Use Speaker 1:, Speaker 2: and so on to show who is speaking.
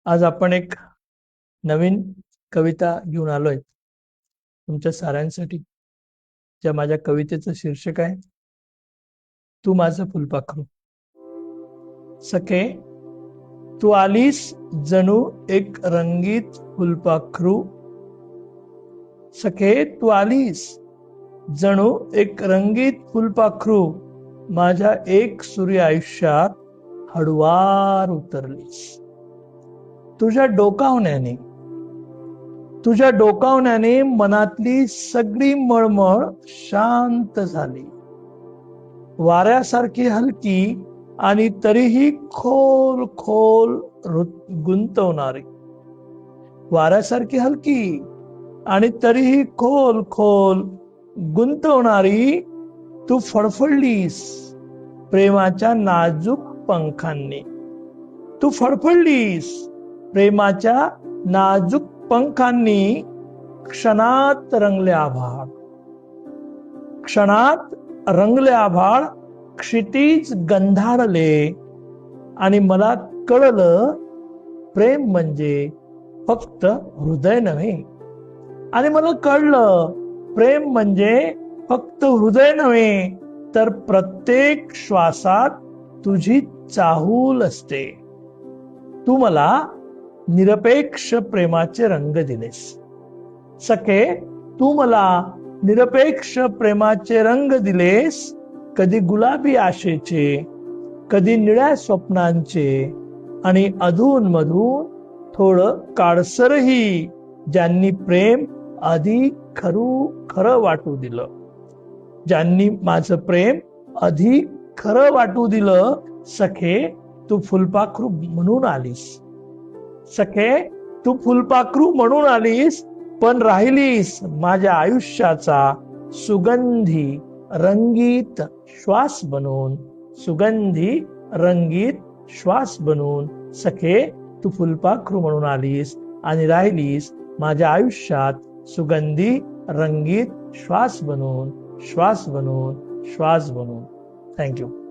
Speaker 1: आज आपण एक नवीन कविता घेऊन आलोय तुमच्या साऱ्यांसाठी, ज्या माझ्या कवितेचं शीर्षक आहे तू माझं फुलपाखरू. सखे, तू आलीस जणू एक रंगीत फुलपाखरू. सखे, तू आलीस जणू एक रंगीत फुलपाखरू. माझ्या एक सूर्य आयुष्यात हळुवार उतरलीस. तुझ्या डोकावण्याने मनातली सगळी मळमळ शांत झाली. वाऱ्यासारखी हलकी आणि तरीही खोल खोल गुंतवणारी. वाऱ्यासारखी हलकी आणि तरीही खोल खोल गुंतवणारी तू फडफडलीस प्रेमाच्या नाजूक पंखांनी. तू फडफडलीस प्रेमाच्या नाजूक पंखांनी. क्षणात रंगले आभाळ, क्षणात रंगले आभाळ, क्षितिज गंधाळले आणि मला कळलं प्रेम म्हणजे फक्त हृदय नव्हे. आणि मला कळलं प्रेम म्हणजे फक्त हृदय नव्हे, तर प्रत्येक श्वासात तुझी चाहूल असते. तू मला निरपेक्ष प्रेमाचे रंग दिलेस. सखे, तू मला निरपेक्ष प्रेमाचे रंग दिलेस. कधी गुलाबी आशेचे, कधी निळ्या स्वप्नांचे आणि अधून मधून थोडं काळसरही, ज्यांनी प्रेम अधिक खरं वाटू दिलं. ज्यांनी माझं प्रेम अधिक खरं वाटू दिलं. सखे, तू फुलपाखरू म्हणून आलीस. सखे, तू फुलपाखरू म्हणून आलीस, पण राहिलीस माझ्या आयुष्याचा सुगंधी रंगीत श्वास बनून. सुगंधी रंगीत श्वास बनून. सखे, तू फुलपाखरू म्हणून आलीस आणि राहिलीस माझ्या आयुष्यात सुगंधी रंगीत श्वास बनून, श्वास बनून, श्वास बनून. थँक्यू.